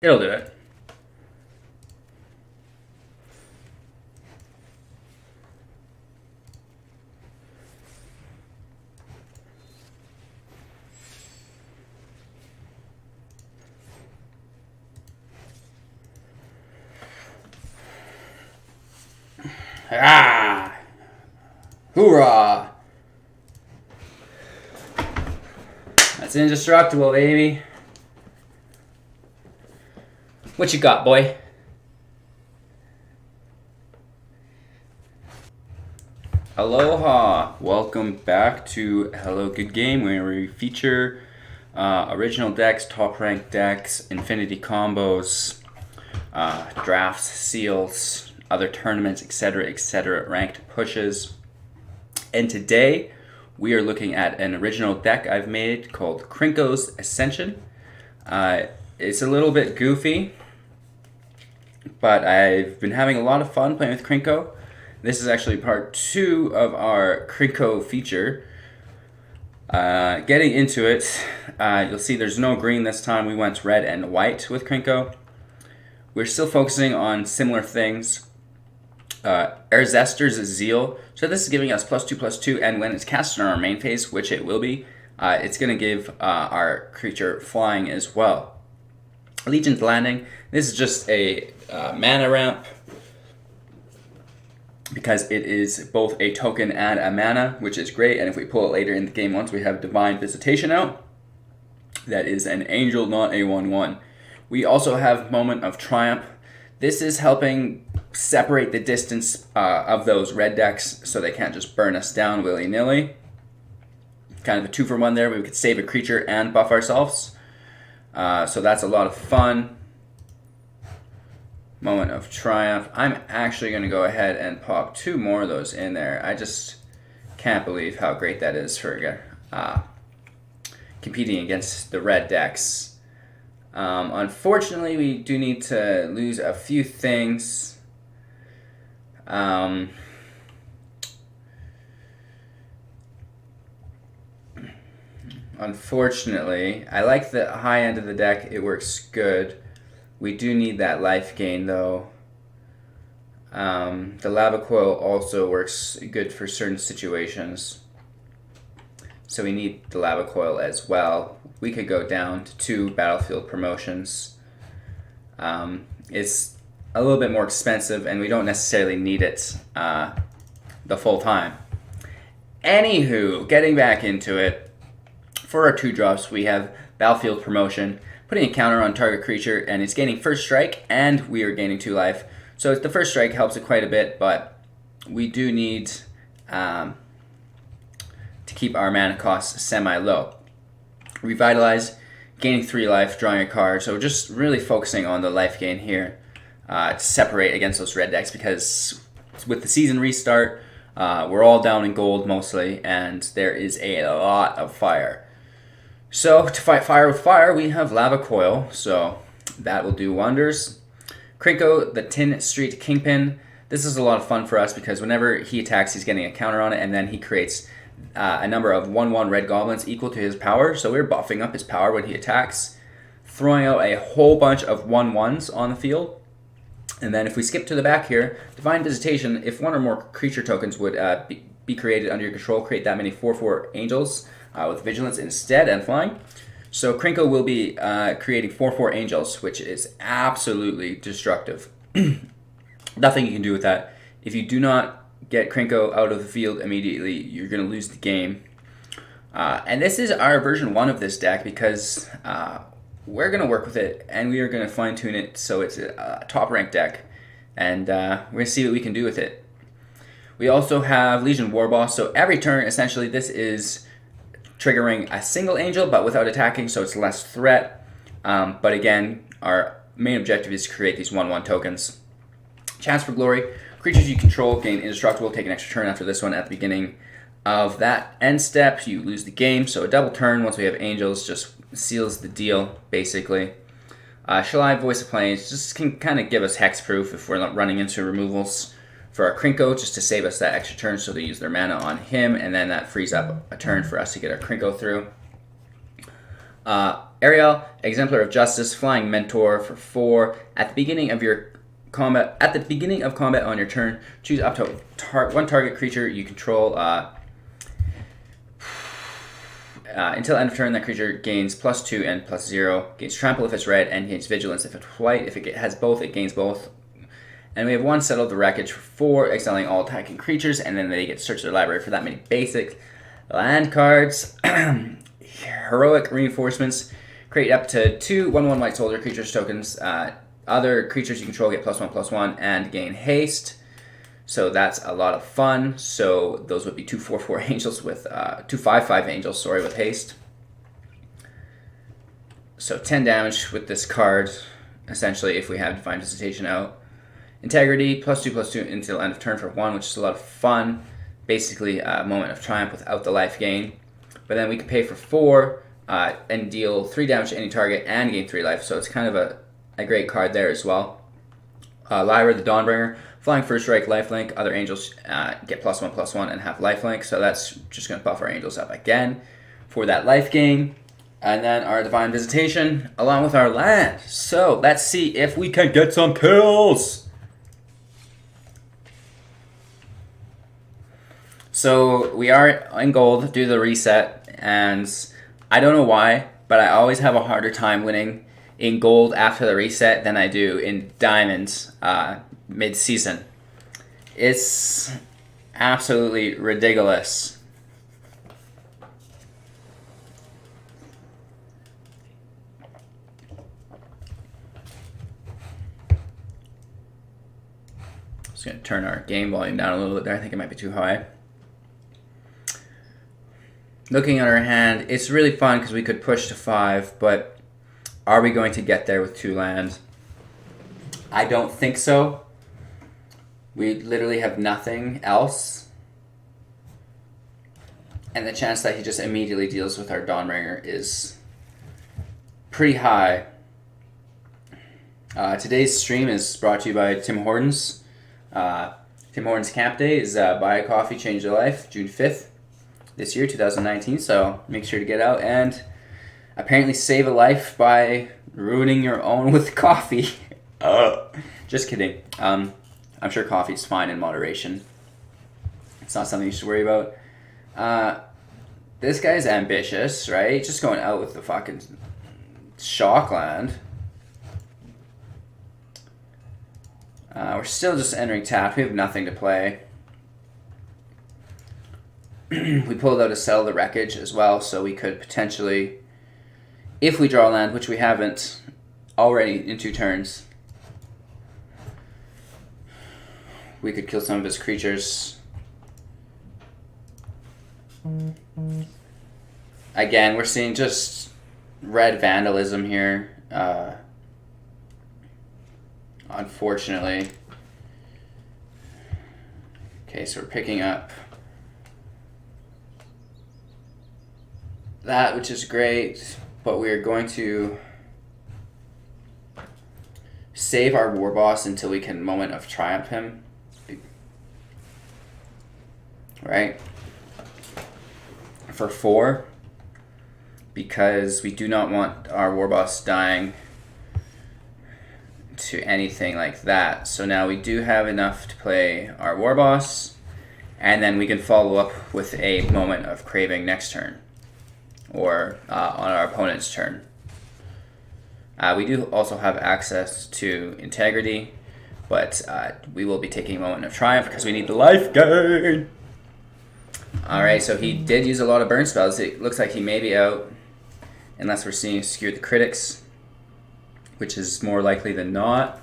It'll do it. Ah! Hoorah! That's indestructible, baby. What you got, boy? Aloha! Welcome back to Hello Good Game, where we feature original decks, top ranked decks, infinity combos, drafts, seals, other tournaments, etc., ranked pushes. And today we are looking at an original deck I've made called Krenko's Ascension. It's a little bit goofy, but I've been having a lot of fun playing with Krenko. This is actually part 2 of our Krenko feature. Getting into it, you'll see there's no green this time. We went red and white with Krenko. We're still focusing on similar things. Zesters is Zeal. So this is giving us +2/+2, and when it's casted on our main phase, which it will be, it's going to give our creature flying as well. Legion's Landing. This is just a mana ramp, because it is both a token and a mana, which is great. And if we pull it later in the game, once we have Divine Visitation out, that is an angel, not a 1/1. We also have Moment of Triumph. This is helping separate the distance of those red decks so they can't just burn us down willy-nilly. Kind of a 2-for-1 there. We could save a creature and buff ourselves. So that's a lot of fun. Moment of Triumph. I'm actually going to go ahead and pop 2 more of those in there. I just can't believe how great that is for competing against the red decks. Unfortunately, we do need to lose a few things. Unfortunately, I like the high end of the deck. It works good. We do need that life gain, though. The Lava Coil also works good for certain situations. So we need the Lava Coil as well. We could go down to 2 battlefield promotions. It's a little bit more expensive, and we don't necessarily need it the full time. Anywho, getting back into it, for our 2 drops, we have battlefield promotion, putting a counter on target creature, and it's gaining first strike, and we are gaining 2 life. So the first strike helps it quite a bit, but we do need to keep our mana costs semi-low. Revitalize, gaining 3 life, drawing a card. So just really focusing on the life gain here to separate against those red decks, because with the season restart, we're all down in gold mostly, and there is a lot of fire. So to fight fire with fire, we have Lava Coil, so that will do wonders. Krenko, the Tin Street Kingpin. This is a lot of fun for us because whenever he attacks, he's getting a counter on it, and then he creates a number of 1/1 red goblins equal to his power. So we're buffing up his power when he attacks, throwing out a whole bunch of 1/1s on the field. And then if we skip to the back here, Divine Visitation, if 1 or more creature tokens would be created under your control, create that many 4/4 angels with vigilance instead and flying. So Krenko will be creating 4/4 angels, which is absolutely destructive. Nothing you can do with that. If you do not get Krenko out of the field immediately, you're going to lose the game. And this is our version 1 of this deck, because we're going to work with it, and we are going to fine-tune it so it's a top-ranked deck. And we're going to see what we can do with it. We also have Legion Warboss, so every turn, essentially, this is triggering a single angel, but without attacking, so it's less threat. But again, our main objective is to create these 1/1 tokens. Chance for Glory. Creatures you control gain indestructible, take an extra turn after this one. At the beginning of that end step, you lose the game, so a double turn once we have angels just seals the deal, basically. Shalai, Voice of Plains, just can kind of give us hexproof if we're not running into removals. For our Krenko, just to save us that extra turn, so they use their mana on him, and then that frees up a turn for us to get our Krenko through. Ariel, Exemplar of Justice, Flying Mentor for 4. At the beginning of combat on your turn, choose up to one target creature you control. Until end of turn, that creature gains +2 and +0. Gains Trample if it's red, and gains Vigilance if it's white. If it has both, it gains both. And we have 1 Settle the Wreckage for 4, exiling all attacking creatures, and then they get to search their library for that many basic land cards. Heroic Reinforcements. Create up to 2 1/1 White Soldier creatures tokens. Other creatures you control get +1/+1 and gain haste. So that's a lot of fun. So those would be 2 4/4 angels with 2 5/5 angels, sorry, with haste. So 10 damage with this card, essentially, if we have Divine Visitation out. Integrity, +2/+2 until end of turn for 1, which is a lot of fun. Basically, a moment of triumph without the life gain. But then we could pay for 4 and deal 3 damage to any target and gain 3 life. So it's kind of a great card there as well. Lyra the Dawnbringer, Flying First Strike, Lifelink. Other angels get +1/+1 and have lifelink. So that's just going to buff our angels up again for that life gain. And then our Divine Visitation along with our land. So let's see if we can get some kills. So we are in gold due to the reset, and I don't know why, but I always have a harder time winning in gold after the reset than I do in diamonds mid-season. It's absolutely ridiculous. Just going to turn our game volume down a little bit there. I think it might be too high. Looking at our hand, it's really fun because we could push to 5, but are we going to get there with 2 lands? I don't think so. We literally have nothing else. And the chance that he just immediately deals with our Dawnbringer is pretty high. Today's stream is brought to you by Tim Hortons. Tim Hortons Camp Day is Buy a Coffee, Change Your Life, June 5th. This year, 2019, so make sure to get out and apparently save a life by ruining your own with coffee. Just kidding. I'm sure coffee's fine in moderation. It's not something you should worry about. This guy's ambitious, right? Just going out with the fucking Shockland. We're still just entering tapped. We have nothing to play. We pulled out a Settle the Wreckage as well, so we could potentially, if we draw land, which we haven't already in 2 turns, we could kill some of his creatures. Again, we're seeing just red vandalism here, unfortunately. Okay, so we're picking up that, which is great, but we're going to save our Warboss until we can Moment of Triumph him. Right? For 4, because we do not want our Warboss dying to anything like that. So now we do have enough to play our Warboss, and then we can follow up with a Moment of Craving next turn. Or on our opponent's turn. We do also have access to Integrity, but we will be taking a Moment of Triumph because we need the life gain. Alright, so he did use a lot of burn spells. It looks like he may be out, unless we're seeing Skewer the Critics, which is more likely than not.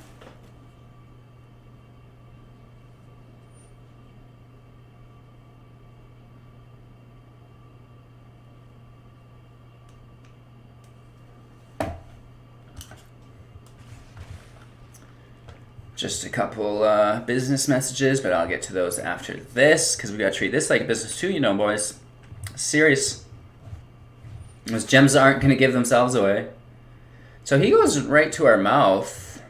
Just a couple business messages, but I'll get to those after this, because we gotta treat this like a business too, you know, boys. Serious. Those gems aren't gonna give themselves away. So he goes right to our mouth.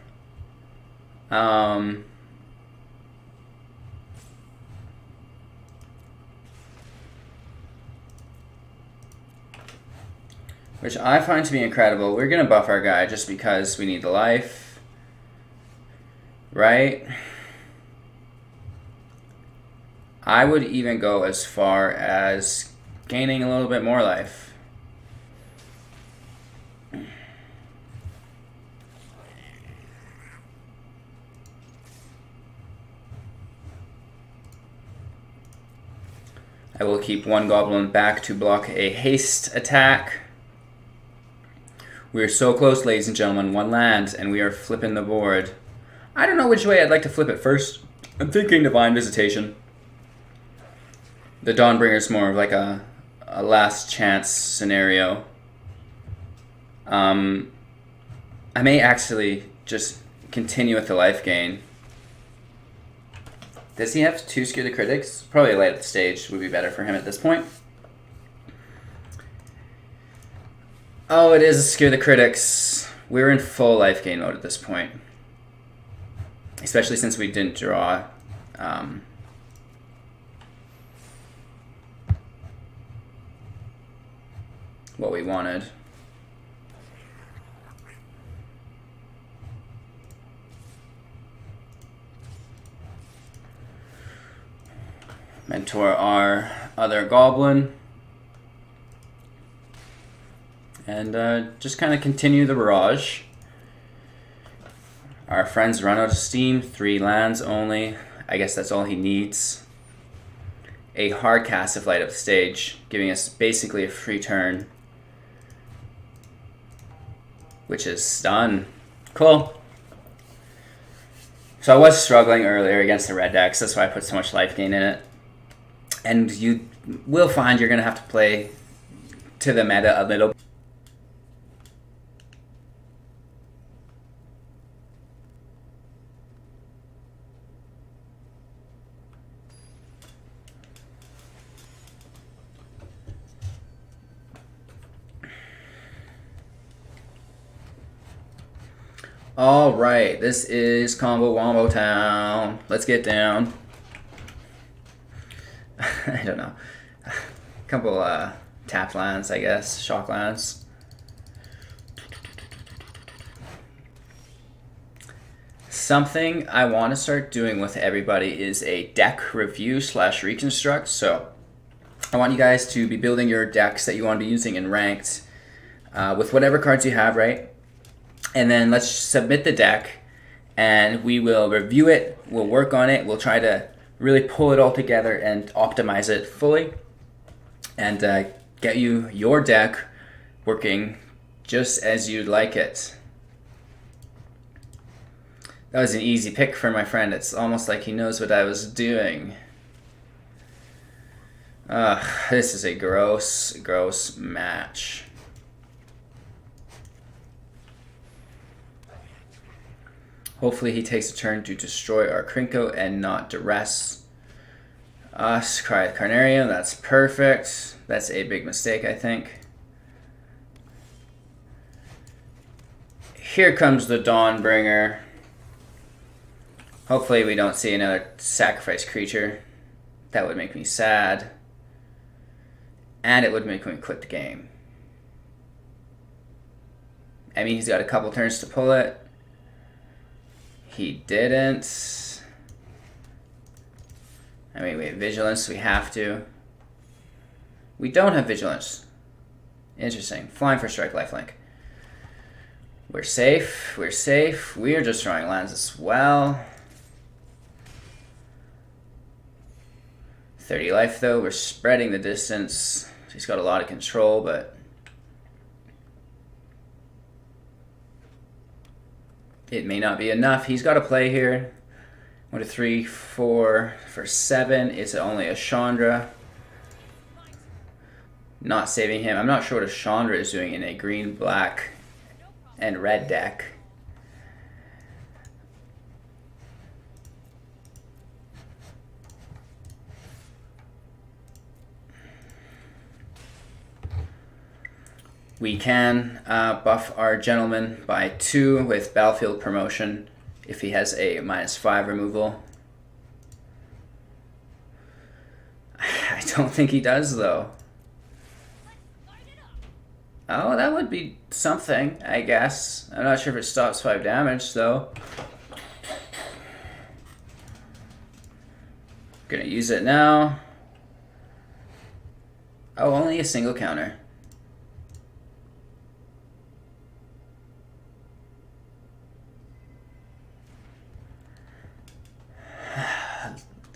which I find to be incredible. We're going to buff our guy just because we need the life, right? I would even go as far as gaining a little bit more life. I will keep one goblin back to block a haste attack. We are so close, ladies and gentlemen. One land, and we are flipping the board. I don't know which way I'd like to flip it first. I'm thinking Divine Visitation. The Dawnbringer is more of like a last chance scenario. I may actually just continue with the life gain. Does he have 2 Scare the Critics? Probably late at the stage would be better for him at this point. Oh, it is Scare the Critics. We're in full life gain mode at this point. Especially since we didn't draw what we wanted. Mentor our other goblin. And just kind of continue the barrage. Our friends run out of steam. 3 lands only. I guess that's all he needs. A hard cast of Light Up the Stage, giving us basically a free turn. Which is stun. Cool. So I was struggling earlier against the red decks. That's why I put so much life gain in it. And you will find you're going to have to play to the meta a little. All right, this is Combo Wombo Town. Let's get down. I don't know. A couple tap lands, I guess, shock lands. Something I want to start doing with everybody is a deck review / reconstruct. So I want you guys to be building your decks that you want to be using in ranked with whatever cards you have, right? And then let's submit the deck and we will review it. We'll work on it. We'll try to really pull it all together and optimize it fully and get you your deck working just as you'd like it. That was an easy pick for my friend. It's almost like he knows what I was doing. This is a gross match. Hopefully he takes a turn to destroy our Krenko and not duress us. Carnarium, that's perfect. That's a big mistake, I think. Here comes the Dawnbringer. Hopefully we don't see another sacrifice creature. That would make me sad. And it would make me quit the game. I mean, he's got a couple turns to pull it. He didn't. I mean, we have vigilance, we have to. We don't have vigilance. Interesting. Flying for strike, lifelink. We're safe, we're safe. We are just drawing lands as well. 30 life though, we're spreading the distance. He's got a lot of control, but it may not be enough. He's got to play here. 1, 2, 3, 4 for 7. It's only a Chandra. Not saving him. I'm not sure what a Chandra is doing in a green, black, and red deck. We can buff our gentleman by 2 with Battlefield Promotion if he has a -5 removal. I don't think he does though. Oh, that would be something, I guess. I'm not sure if it stops 5 damage, though. Gonna use it now. Oh, only a single counter.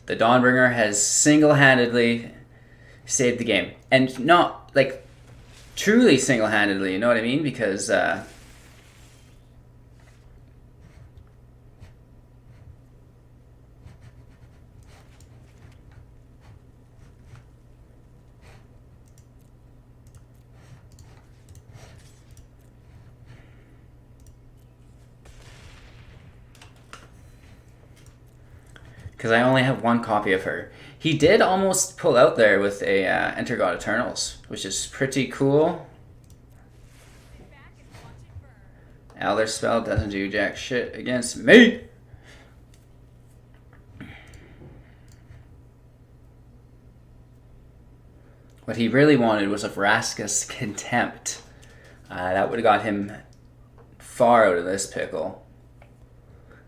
The Dawnbringer has single-handedly saved the game. And not, like, truly single-handedly, you know what I mean? Because, I only have 1 copy of her. He did almost pull out there with a Enter God Eternals, which is pretty cool. Elder Spell doesn't do jack shit against me. What he really wanted was a Vraska's Contempt. That would have got him far out of this pickle.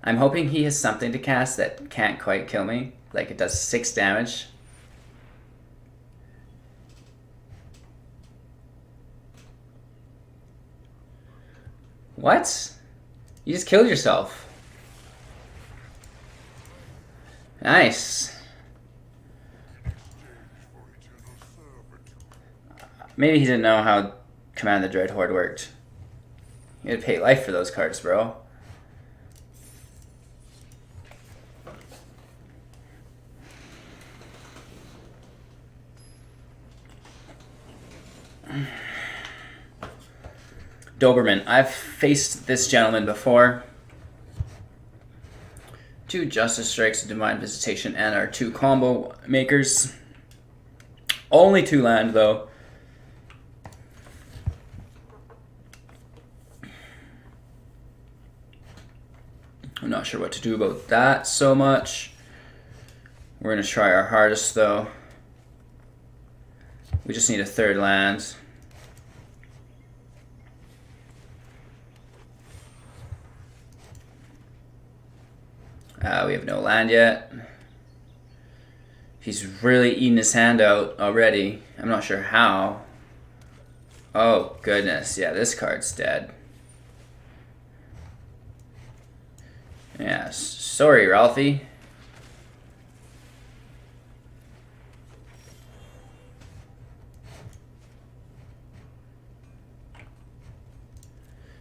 I'm hoping he has something to cast that can't quite kill me. Like it does 6 damage. What? You just killed yourself. Nice. Maybe he didn't know how Command the Dread Horde worked. You had to pay life for those cards, bro. Doberman. I've faced this gentleman before. 2 Justice Strikes, a Divine Visitation, and our 2 combo makers. Only 2 land, though. I'm not sure what to do about that so much. We're going to try our hardest, though. We just need a 3rd land. We have no land yet. He's really eating his hand out already. I'm not sure how. Oh, goodness. Yeah, this card's dead. Yeah, sorry, Ralphie.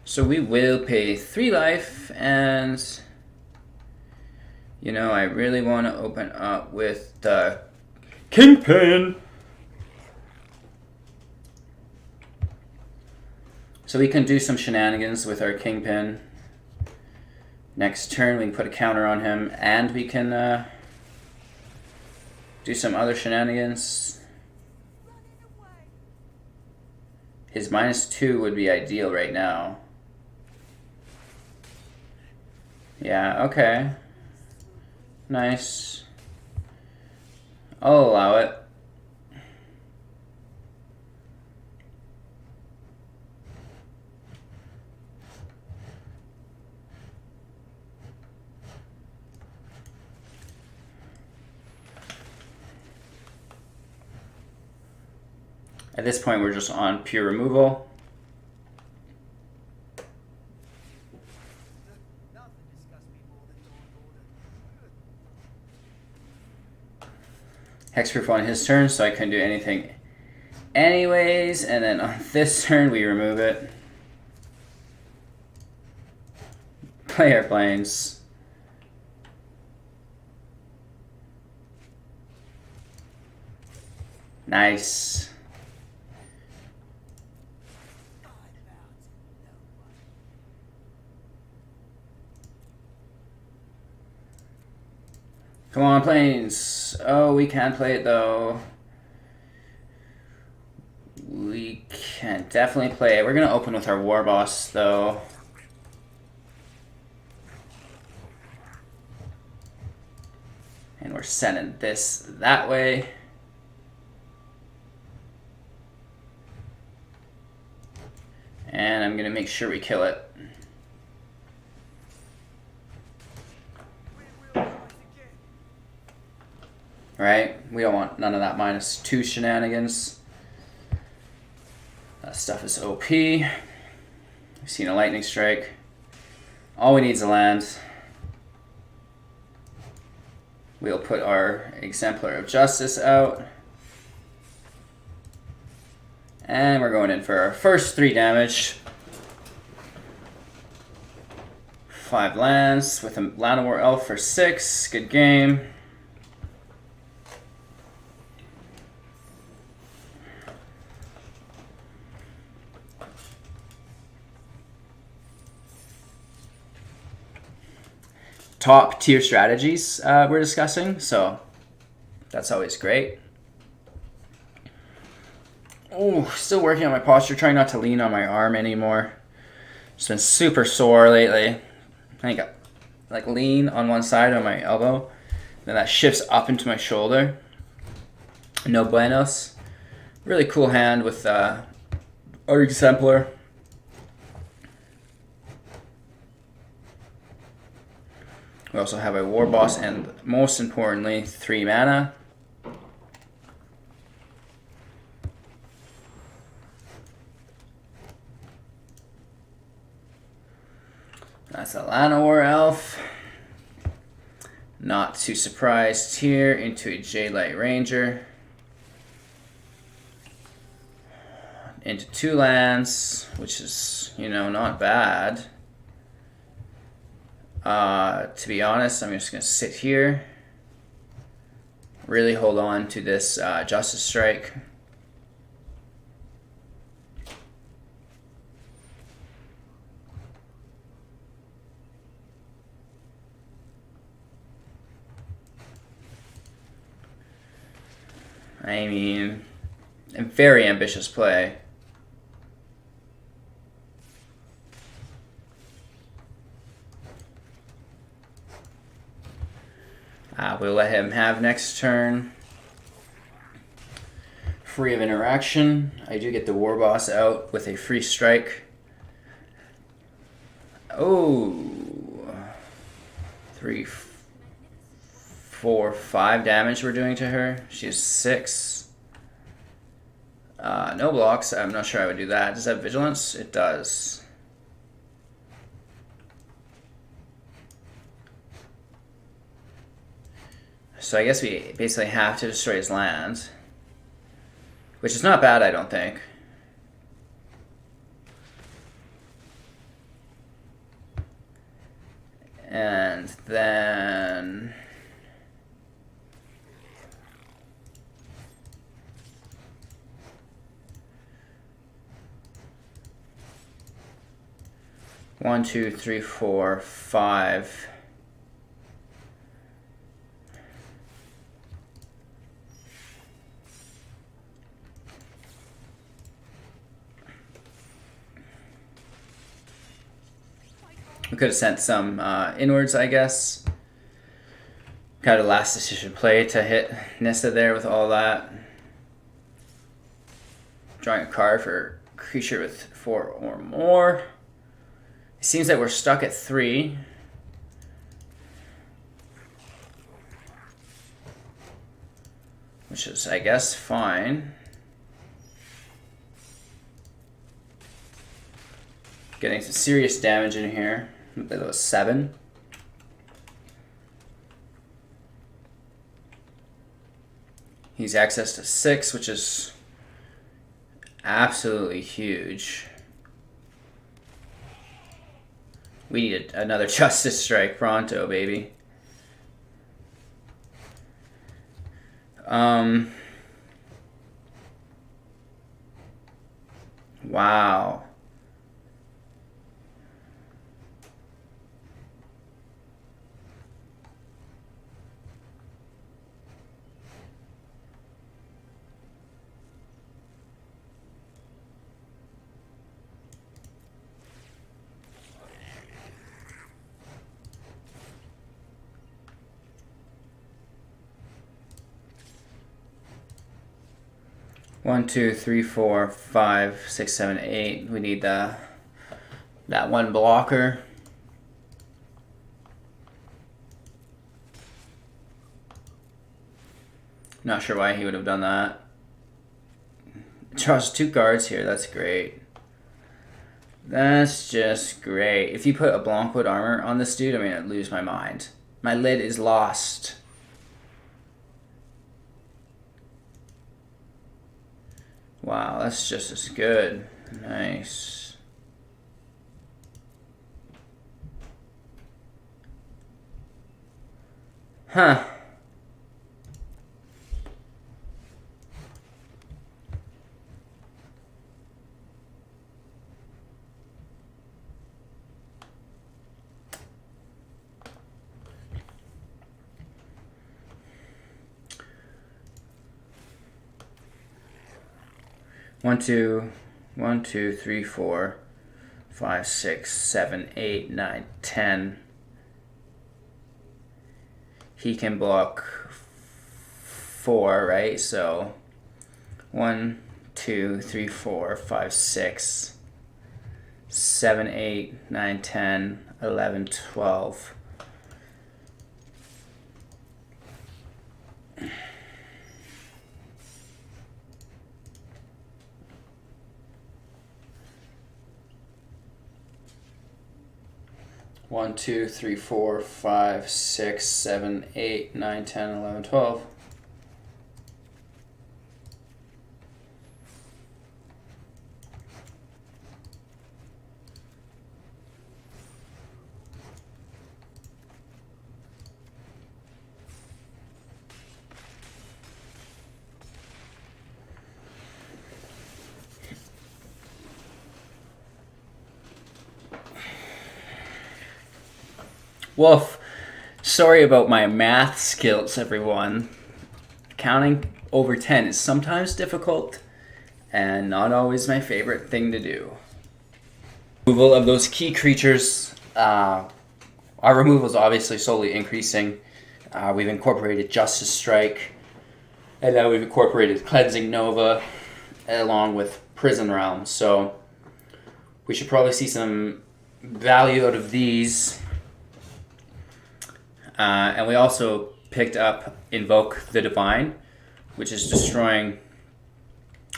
So we will pay 3 life, and you know, I really want to open up with the Kingpin. So we can do some shenanigans with our Kingpin. Next turn we can put a counter on him, and we can do some other shenanigans. His -2 would be ideal right now. Yeah, okay. Nice. I'll allow it. At this point, we're just on pure removal. Hexproof on his turn, so I couldn't do anything anyways. And then on this turn, we remove it. Play our planes. Nice. Come on, planes. Oh, we can play it, though. We can definitely play it. We're going to open with our Warboss, though. And we're sending this that way. make sure we kill it. Right? We don't want none of that -2 shenanigans. That stuff is OP. We've seen a lightning strike. All we need is a land. We'll put our Exemplar of Justice out. And we're going in for our first 3 damage. 5 lands with a Llanowar Elf for 6. Good game. Top tier strategies we're discussing, so that's always great. Oh, still working on my posture, trying not to lean on my arm anymore. Just been super sore lately. I think I like lean on one side on my elbow, then that shifts up into my shoulder. No buenos. Really cool hand with our Exemplar. We also have a Warboss and, most importantly, 3 mana. That's a Llanowar Elf. Not too surprised here. Into a Jadelight Ranger. Into 2 lands, which is, you know, not bad. To be honest, I'm just going to sit here. Really hold on to this Justice Strike. I mean, a very ambitious play. We'll let him have next turn. Free of interaction. I do get the Warboss out with a free strike. Oh. 3, 4, 5 damage we're doing to her. She has 6. No blocks. I'm not sure I would do that. Does that have vigilance? It does. So I guess we basically have to destroy his land, which is not bad, I don't think. And then one, 2, 3, 4, 5. We could have sent some inwards, I guess. Kind of last decision play to hit Nissa there with all that. Drawing a card for creature with 4 or more. It seems that we're stuck at 3. Which is, I guess, fine. Getting some serious damage in here. That was 7. He's access to 6, which is absolutely huge. We need another Justice Strike pronto, baby. Wow. One, 2, 3, 4, 5, 6, 7, 8. We need the That one blocker. Not sure why he would have done that. Draws 2 cards here. That's great. That's just great. If you put a Blancwood armor on this dude, I'm going to lose my mind. My lid is lost. Wow, that's just as good. Nice. Huh. One, two, 3, 4, 5, 6, 7, 8, 9, 10. He can block 4, right? So 1, 2, 3, 4, 5, 6, 7, 8, 9, 10, 11, 12. One, 2, 3, 4, 5, 6, 7, 8, 9, 10, 11, 12. Woof. Sorry about my math skills, everyone. Counting over 10 is sometimes difficult and not always my favorite thing to do. Removal of those key creatures. Our removal is obviously slowly increasing. We've incorporated Justice Strike, and now we've incorporated Cleansing Nova along with Prison Realm. So we should probably see some value out of these. And we also picked up Invoke the Divine, which is destroying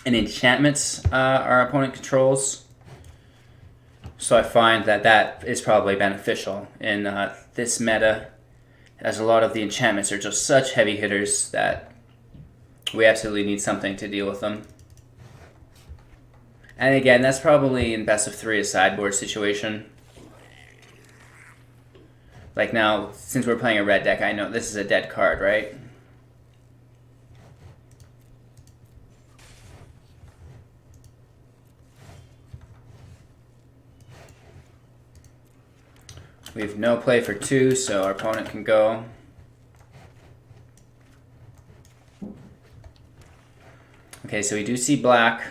an enchantment our opponent controls. So I find that that is probably beneficial in this meta, as a lot of the enchantments are just such heavy hitters that we absolutely need something to deal with them. And again, that's probably in best of 3 a sideboard situation. Like now, since we're playing a red deck, I know this is a dead card, right? We have no play for 2, so our opponent can go. Okay, so we do see black,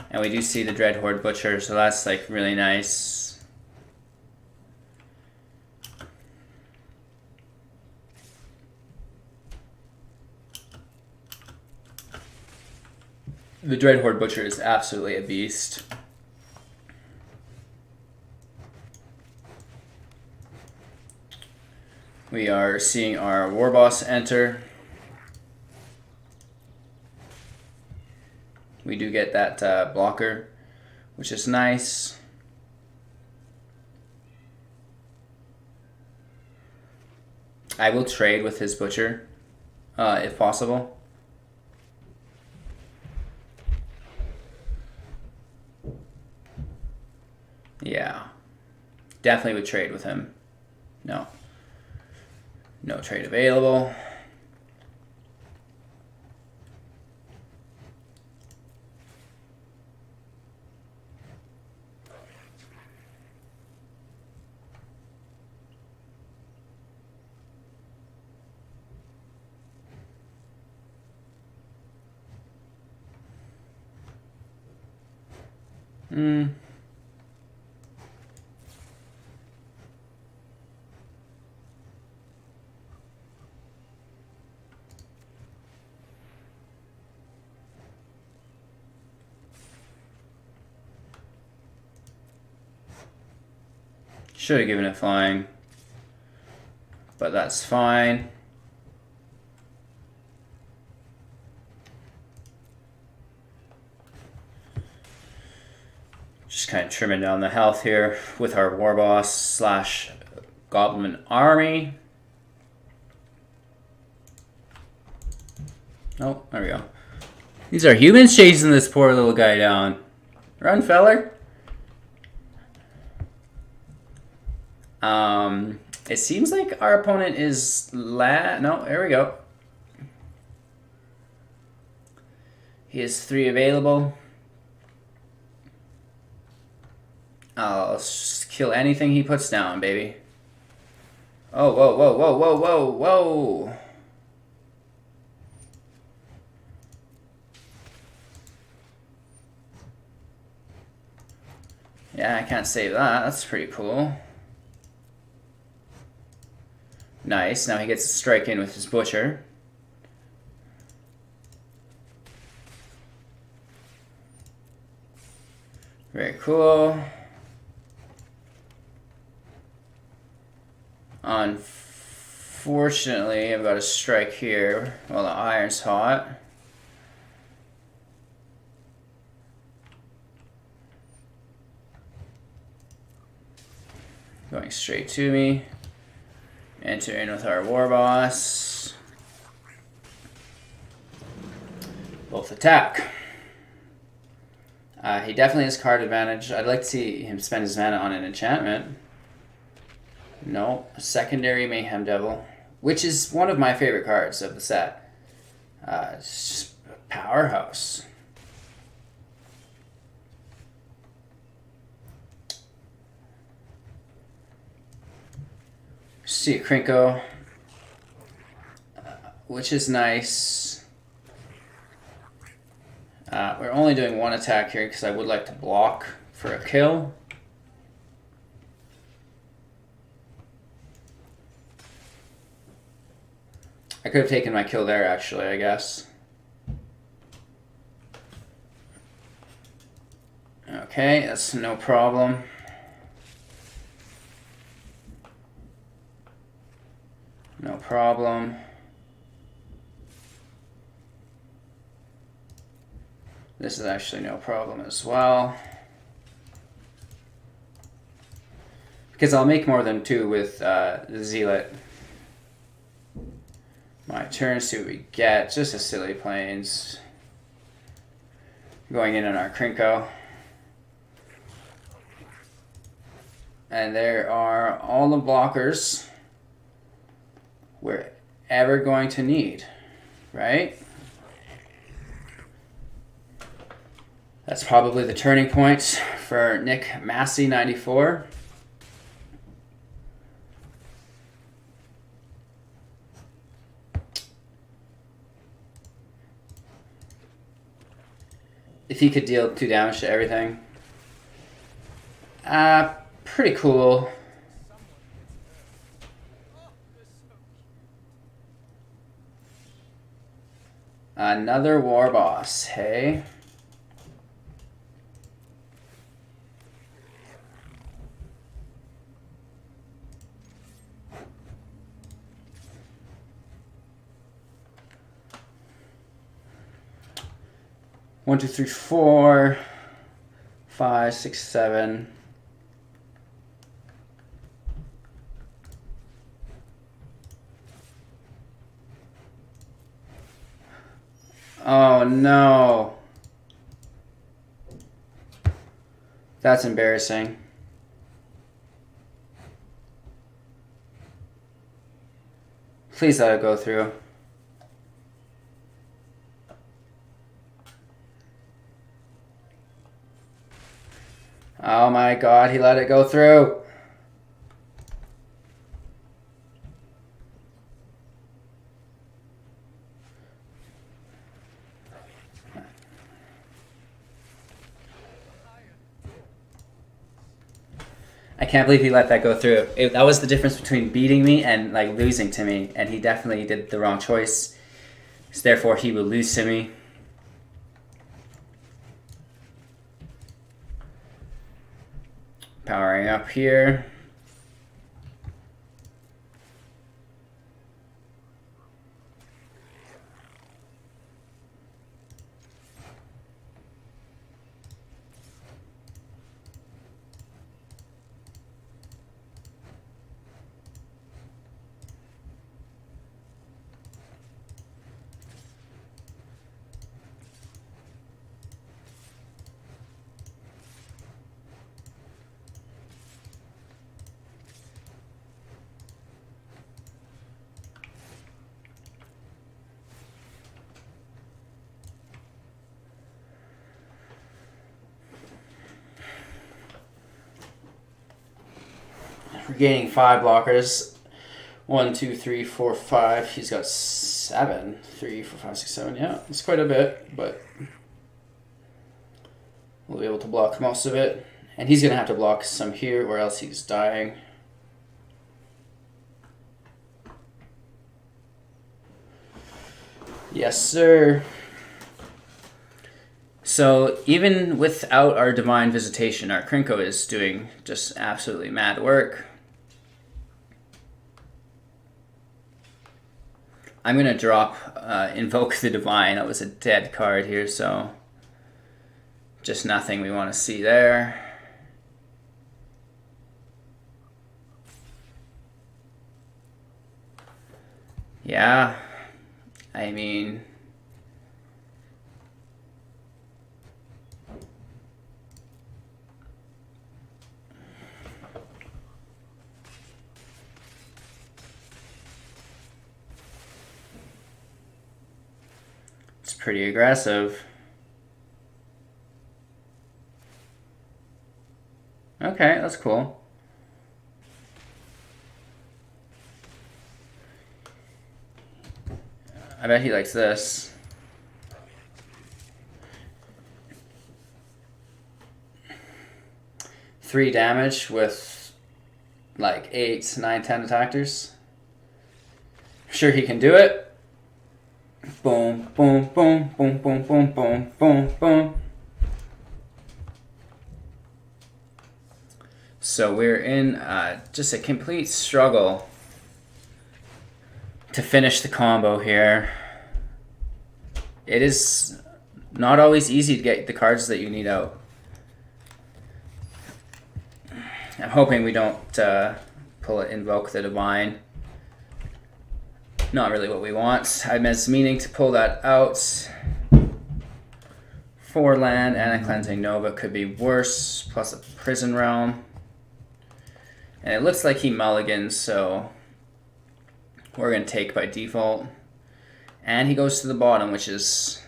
and we do see the Dreadhorde Butcher, so that's like really nice. The Dreadhorde Butcher is absolutely a beast. We are seeing our Warboss enter. We do get that blocker, which is nice. I will trade with his Butcher, if possible. Yeah, definitely would trade with him. No. No trade available. Should have given it flying, but that's fine. Just kind of trimming down the health here with our Warboss slash Goblin army. Oh, there we go. These are humans chasing this poor little guy down. Run, feller. It seems like our opponent is no, there we go. He has 3 available. I'll just kill anything he puts down, baby. Oh, whoa, whoa, whoa, whoa, whoa, whoa. Yeah, I can't save that. That's pretty cool. Nice. Now he gets to strike in with his Butcher. Very cool. Unfortunately, I've got a strike here while the iron's hot. Going straight to me. Enter in with our Warboss. Both attack. He definitely has card advantage. I'd like to see him spend his mana on an enchantment. No, secondary Mayhem Devil, which is one of my favorite cards of the set. It's just a powerhouse. See a Krenko, which is nice. We're only doing 1 attack here because I would like to block for a kill. I could have taken my kill there, actually, I guess. Okay, that's no problem. No problem. This is actually no problem as well. Because I'll make more than 2 with the Zealot. My turn, see what we get. Just a silly plains. Going in on our Krenko. And there are all the blockers we're ever going to need, right? That's probably the turning point for Nick Massey 94. If he could deal 2 damage to everything. Pretty cool. Another Warboss, hey? One, two, three, 4, 5, 6, 7. Oh no. That's embarrassing. Please let it go through. Oh my god, he let it go through. I can't believe he let that go through. That was the difference between beating me and like losing to me, and he definitely did the wrong choice. So therefore, he will lose to me. Powering up here. We're gaining 5 blockers. 1, 2, 3, 4, 5. He's got 7. 3, 4, 5, 6, 7. Yeah, it's quite a bit, but we'll be able to block most of it. And he's going to have to block some here or else he's dying. Yes, sir. So even without our Divine Visitation, our Krenko is doing just absolutely mad work. I'm going to drop Invoke the Divine. That was a dead card here, so just nothing we want to see there. Yeah, I mean, it's pretty aggressive. Okay, that's cool. I bet he likes this. Three damage with like 8, 9, 10 attackers. I'm sure he can do it. Boom, boom, boom, boom, boom, boom, boom, boom, boom. So we're in just a complete struggle to finish the combo here. It is not always easy to get the cards that you need out. I'm hoping we don't pull it Invoke the Divine. Not really what we want. I was meaning to pull that out. 4 land and a Cleansing Nova could be worse, plus a Prison Realm. And it looks like he mulligans, so we're going to take by default. And he goes to the bottom, which is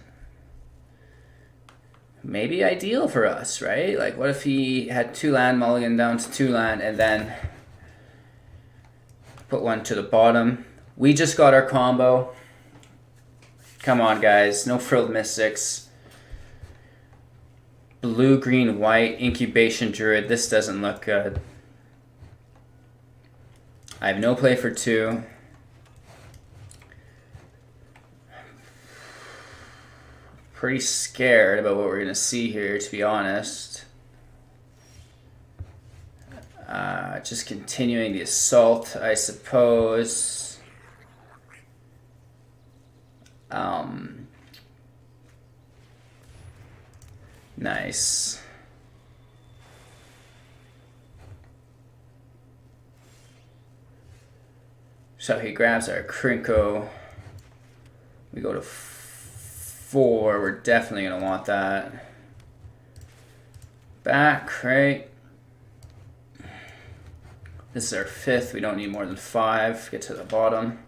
maybe ideal for us, right? Like, what if he had 2 land, mulligan down to 2 land, and then put 1 to the bottom? We just got our combo. Come on, guys. No Frilled Mystics. Blue, green, white, Incubation Druid. This doesn't look good. I have no play for 2. Pretty scared about what we're going to see here, to be honest. Just continuing the assault, I suppose. Nice. So he grabs our Krenko. We go to 4. We're definitely going to want that. Back, right? This is our 5th. We don't need more than 5. Get to the bottom.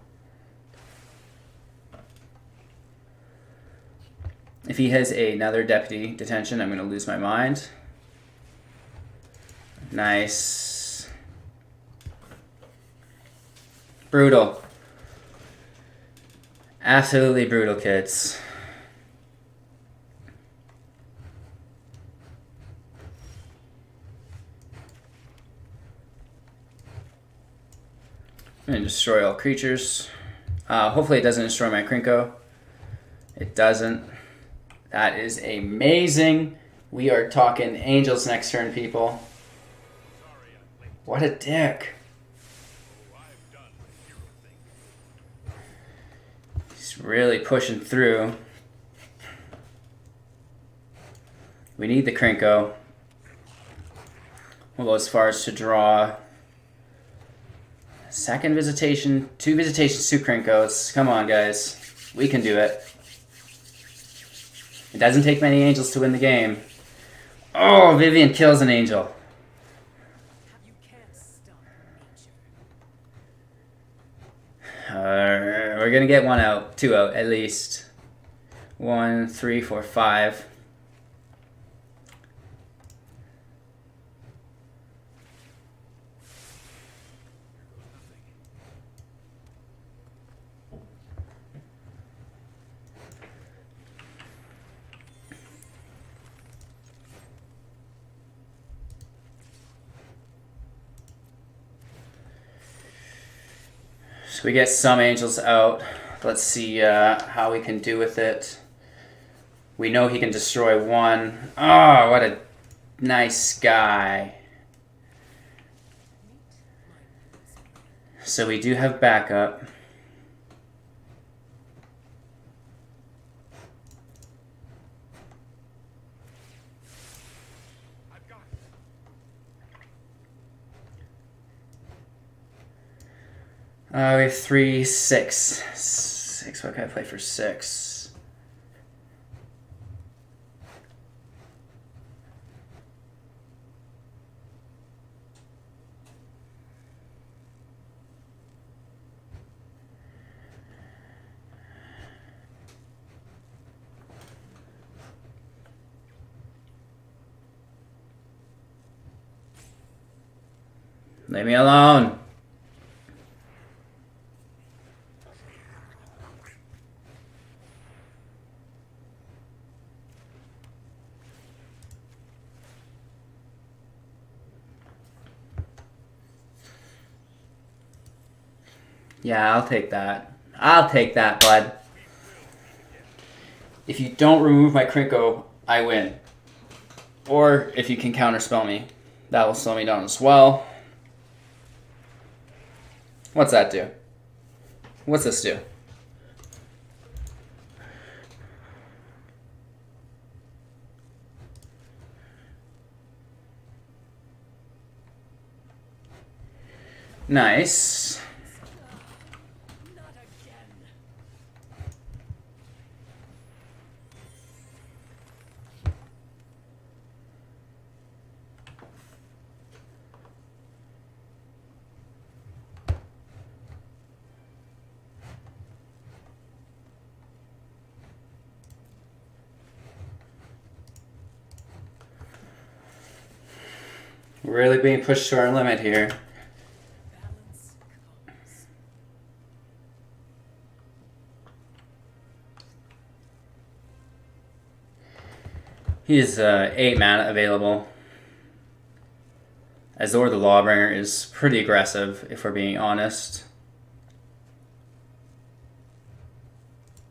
If he has another Deputy Detention, I'm going to lose my mind. Nice. Brutal. Absolutely brutal, kids. I'm going to destroy all creatures. Hopefully it doesn't destroy my Krenko. It doesn't. That is amazing. We are talking angels next turn, people. What a dick. He's really pushing through. We need the Krenko. We'll go as far as to draw. Second visitation, 2 visitations, 2 Krenkos. Come on, guys. We can do it. It doesn't take many angels to win the game. Oh, Vivian kills an angel. We're going to get 1 out, 2 out at least. 1, 3, 4, 5. So we get some angels out. Let's see how we can do with it. We know he can destroy one. Oh, what a nice guy. So we do have backup. We have 3, 6. 6, what can I play for 6? Leave me alone. Yeah, I'll take that. I'll take that, bud. If you don't remove my Krenko, I win. Or if you can counterspell me, that will slow me down as well. What's that do? What's this do? Nice. Really being pushed to our limit here. He is 8 mana available. Azor the Lawbringer is pretty aggressive, if we're being honest.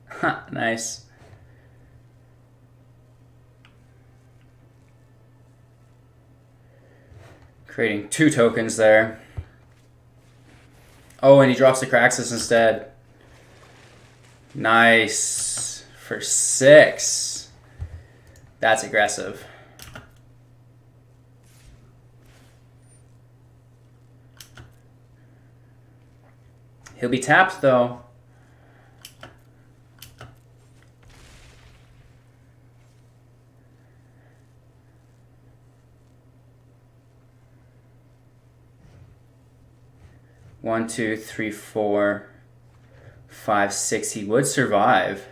Ha, nice. Creating 2 tokens there. Oh, and he drops the Craxus instead. Nice. For 6. That's aggressive. He'll be tapped though. One, 2, 3, 4, 5, 6. He would survive.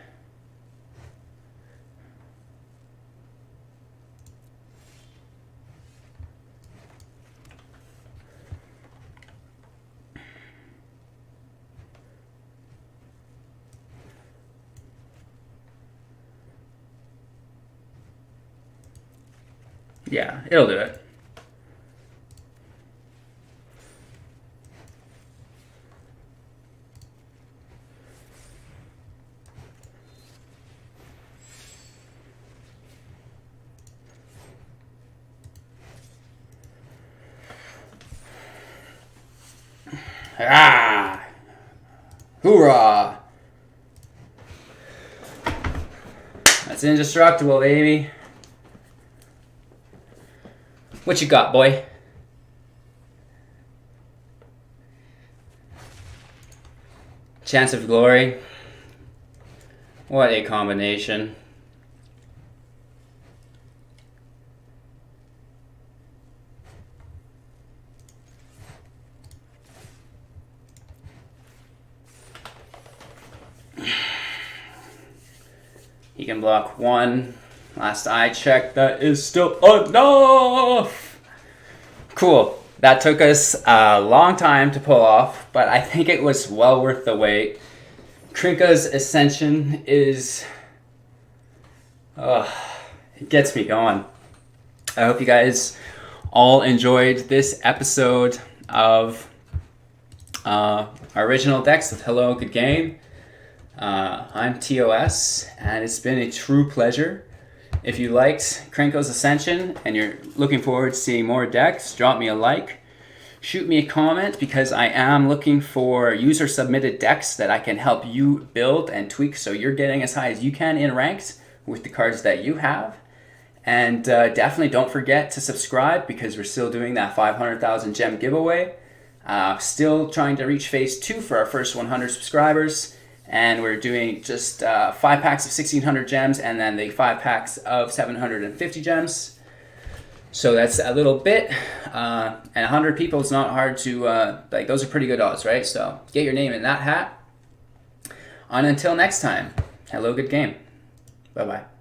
Yeah, it'll do it. Ah! Hoorah! That's indestructible, baby. What you got, boy? Chance of Glory. What a combination. He can block 1. Last I checked, that is still enough! Cool. That took us a long time to pull off, but I think it was well worth the wait. Krenko's Ascension is... it gets me going. I hope you guys all enjoyed this episode of Our original decks with Hello, Good Game. I'm TOS, and it's been a true pleasure. If you liked Krenko's Ascension and you're looking forward to seeing more decks, drop me a like. Shoot me a comment, because I am looking for user-submitted decks that I can help you build and tweak so you're getting as high as you can in ranked with the cards that you have. And definitely don't forget to subscribe, because we're still doing that 500,000 gem giveaway. Still trying to reach phase 2 for our first 100 subscribers. And we're doing just 5 packs of 1,600 gems and then the 5 packs of 750 gems. So that's a little bit. And 100 people is not hard to, like, those are pretty good odds, right? So get your name in that hat. And until next time, hello, good game. Bye-bye.